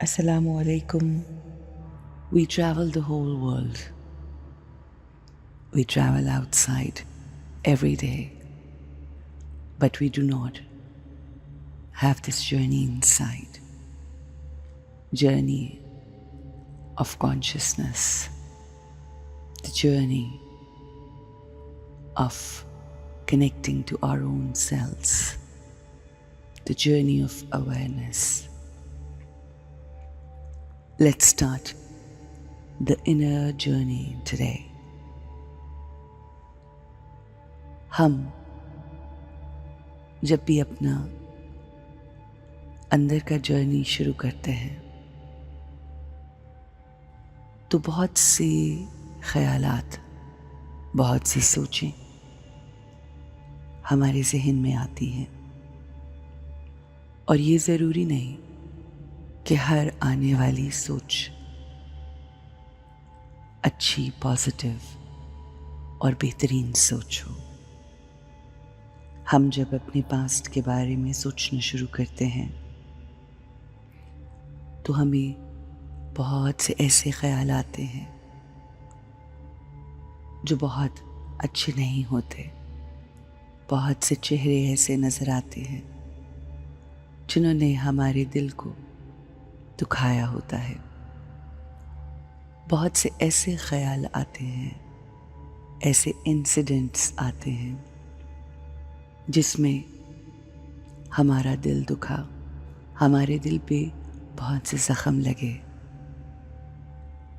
Assalamu alaikum. We travel the whole world. We travel outside every day, but we do not have this journey inside. Journey of consciousness. The journey of connecting to our own selves. The journey of awareness. Let's start the inner journey today. हम जब भी अपना अंदर का journey शुरू करते हैं तो बहुत सी ख्यालात, बहुत सी सोचें हमारे ज़हन में आती हैं। और ये ज़रूरी नहीं कि हर आने वाली सोच अच्छी, पॉजिटिव और बेहतरीन सोच हो। हम जब अपने पास्ट के बारे में सोचना शुरू करते हैं तो हमें बहुत से ऐसे ख्याल आते हैं जो बहुत अच्छे नहीं होते। बहुत से चेहरे ऐसे नज़र आते हैं जिन्होंने हमारे दिल को दुखाया होता है। बहुत से ऐसे ख्याल आते हैं, ऐसे इंसिडेंट्स आते हैं जिसमें हमारा दिल दुखा, हमारे दिल पे बहुत से ज़ख्म लगे,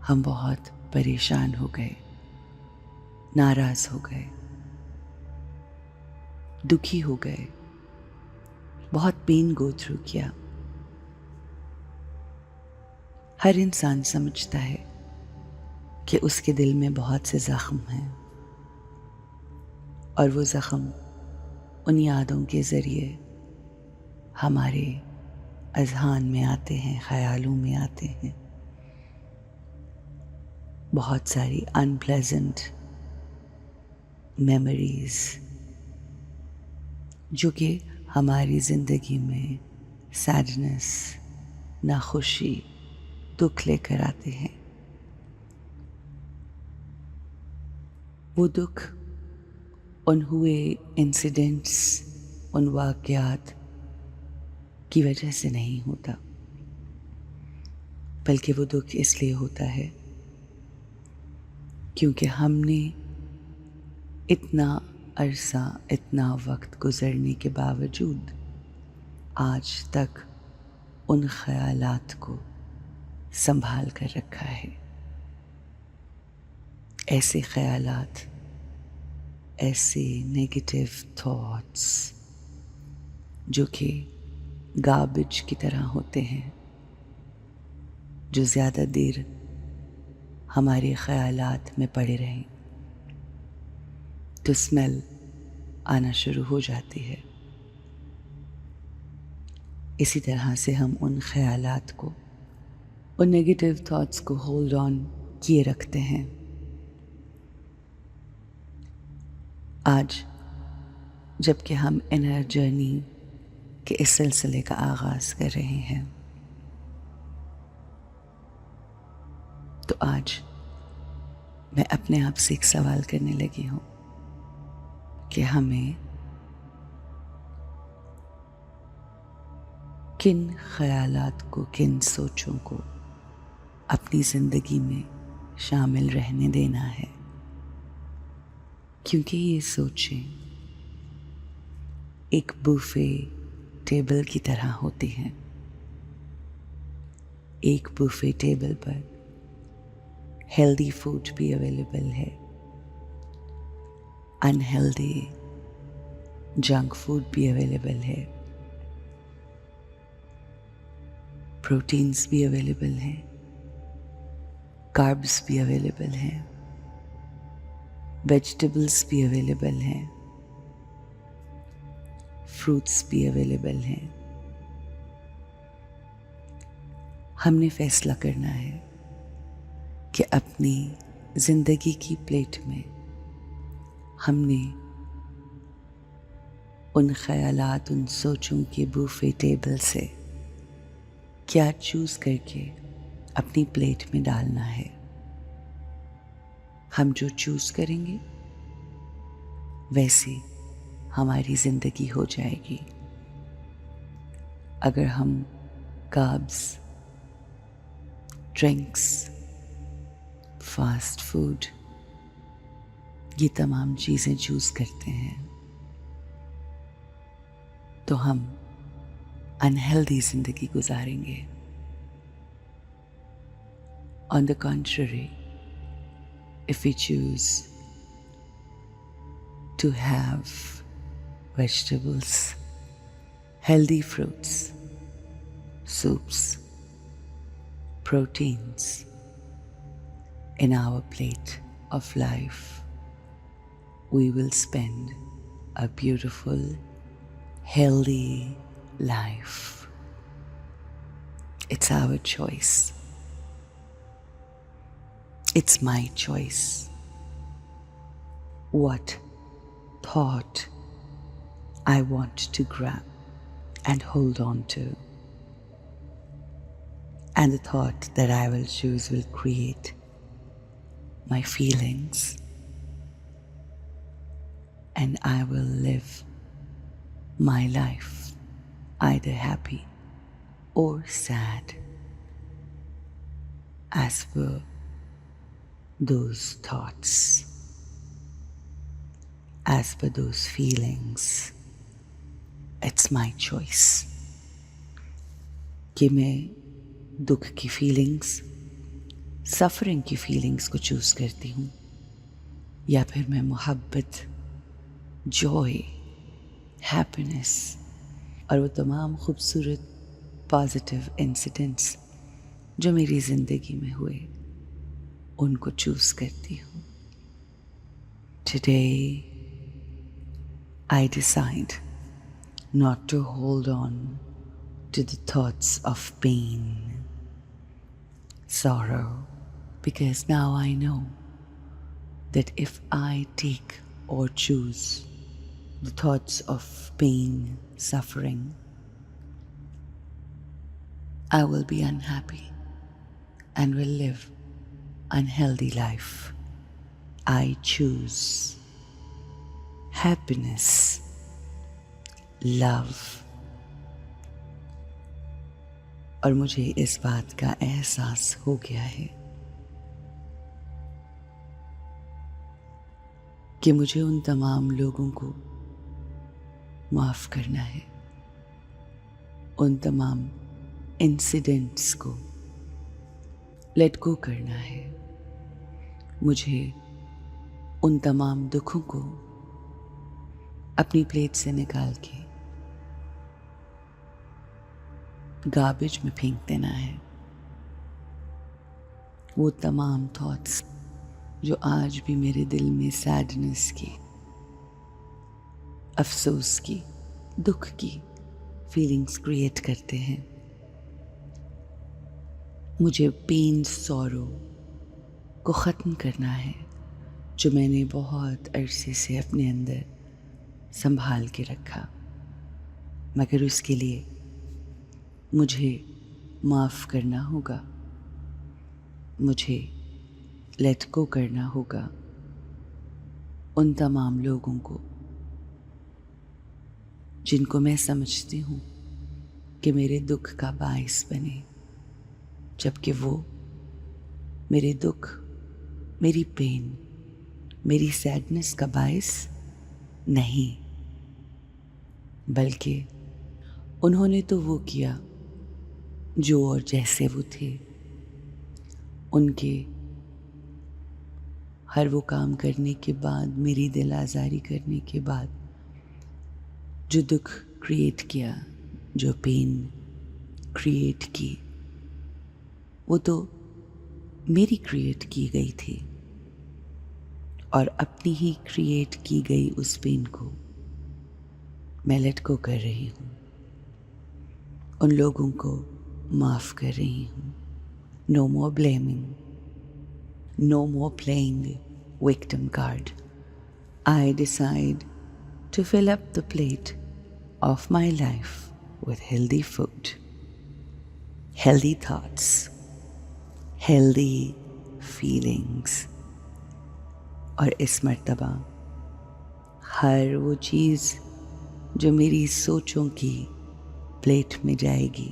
हम बहुत परेशान हो गए, नाराज़ हो गए, दुखी हो गए, बहुत पेन गो थ्रू किया। हर इंसान समझता है कि उसके दिल में बहुत से ज़ख्म हैं और वो ज़ख्म उन यादों के ज़रिए हमारे अज़हान में आते हैं, ख़यालों में आते हैं। बहुत सारी अनप्लेजेंट मेमोरीज़ जो कि हमारी ज़िंदगी में सैडनेस, नाखुशी, दुख लेकर आते हैं। वो दुख उन हुए इंसिडेंट्स, उन वाक़यात की वजह से नहीं होता, बल्कि वो दुख इसलिए होता है क्योंकि हमने इतना अरसा, इतना वक्त गुज़रने के बावजूद आज तक उन ख़यालात को संभाल कर रखा है। ऐसे ख़यालात, ऐसे नेगेटिव थॉट्स जो कि गार्बेज की तरह होते हैं, जो ज़्यादा देर हमारे ख़यालात में पड़े रहें तो स्मेल आना शुरू हो जाती है। इसी तरह से हम उन ख़यालात को, उन नेगेटिव थॉट्स को होल्ड ऑन किए रखते हैं। आज जबकि हम इनर जर्नी के इस सिलसिले का आगाज़ कर रहे हैं तो आज मैं अपने आप से एक सवाल करने लगी हूँ कि हमें किन ख़यालात को, किन सोचों को अपनी ज़िंदगी में शामिल रहने देना है। क्योंकि ये सोचें एक बुफे टेबल की तरह होती हैं। एक बुफे टेबल पर हेल्दी फूड भी अवेलेबल है, अनहेल्दी जंक फूड भी अवेलेबल है, प्रोटीन्स भी अवेलेबल हैं, कार्ब्स भी अवेलेबल हैं, वेजिटेबल्स भी अवेलेबल हैं, फ्रूट्स भी अवेलेबल हैं। हमने फैसला करना है कि अपनी ज़िंदगी की प्लेट में हमने उन ख़यालात, उन सोचों के बूफे टेबल से क्या चूज करके अपनी प्लेट में डालना है। हम जो चूज करेंगे वैसे हमारी जिंदगी हो जाएगी। अगर हम कार्ब्स, ड्रिंक्स, फास्ट फूड, ये तमाम चीज़ें चूज करते हैं तो हम अनहेल्दी जिंदगी गुजारेंगे। On the contrary, if we choose to have vegetables, healthy fruits, soups, proteins in our plate of life, we will spend a beautiful, healthy life. It's our choice. It's my choice. What thought I want to grab and hold on to. And the thought that I will choose will create my feelings, and I will live my life either happy or sad as per those thoughts, as per those feelings. It's my choice कि मैं दुख की feelings, suffering की feelings को choose करती हूँ या फिर मैं मोहब्बत, जॉय, हैप्पीनेस और वो तमाम खूबसूरत पॉजिटिव इंसिडेंट्स जो मेरी ज़िंदगी में हुए उनको चूज करती हूँ। Today I decide not to hold on to the thoughts of pain, sorrow, because now I know that if I take or choose the thoughts of pain, suffering, I will be unhappy and will live unhealthy life. I choose happiness, love, और मुझे इस बात का एहसास हो गया है कि मुझे उन तमाम लोगों को माफ करना है, उन तमाम इंसिडेंट्स को लेट गो करना है, मुझे उन तमाम दुखों को अपनी प्लेट से निकाल के गार्बेज में फेंक देना है। वो तमाम थॉट्स जो आज भी मेरे दिल में सैडनेस की, अफसोस की, दुख की फीलिंग्स क्रिएट करते हैं, मुझे पेन, सॉरो को ख़त्म करना है जो मैंने बहुत अरसे से अपने अंदर संभाल के रखा। मगर उसके लिए मुझे माफ़ करना होगा, मुझे लेट गो करना होगा उन तमाम लोगों को जिनको मैं समझती हूँ कि मेरे दुख का बाइस बने, जबकि वो मेरे दुख, मेरी पेन, मेरी सैडनेस का बाइस नहीं, बल्कि उन्होंने तो वो किया जो और जैसे वो थे। उनके हर वो काम करने के बाद, मेरी दिल आज़ारी करने के बाद जो दुख क्रिएट किया, जो पेन क्रिएट की, वो तो मेरी क्रिएट की गई थी और अपनी ही क्रिएट की गई उस पेन को मैं लेट गो कर रही हूँ, उन लोगों को माफ़ कर रही हूँ। No more blaming, no more playing victim card. I decide to fill up the plate of my life with healthy food. healthy thoughts, healthy feelings। और इस मर्तबा हर वो चीज़ जो मेरी सोचों की प्लेट में जाएगी,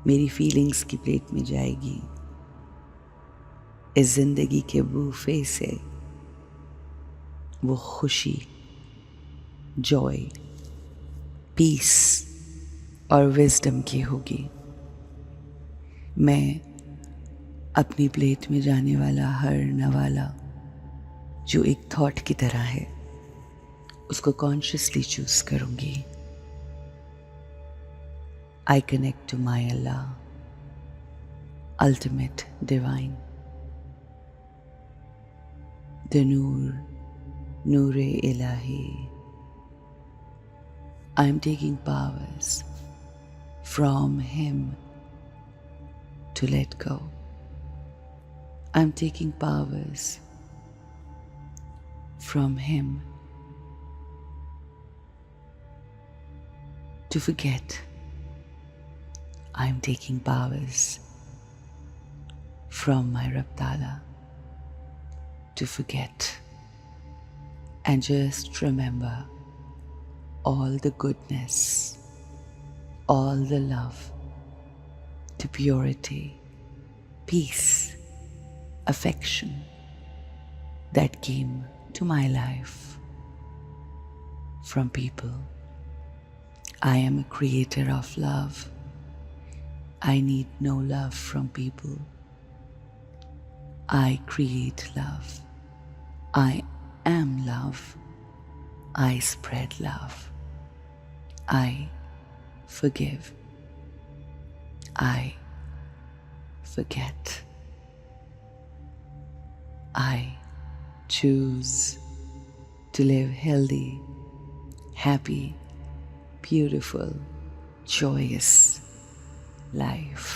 मेरी फीलिंग्स की प्लेट में जाएगी, इस ज़िंदगी के बूफे से वो खुशी, जॉय, पीस और विजडम की होगी। मैं अपनी प्लेट में जाने वाला हर नवाला जो एक थॉट की तरह है, उसको कॉन्शियसली चूज करूंगी। I connect to my Allah, ultimate divine, the नूर इलाही। I am taking powers from Him to let go. I'm taking powers from Him to forget. I'm taking powers from my Rabb Ta'ala to forget and just remember all the goodness, all the love, the purity, peace, affection that came to my life from people. I am a creator of love. I need no love from people. I create love. I am love. I spread love. I forgive. I forget. I choose to live healthy, happy, beautiful, joyous life.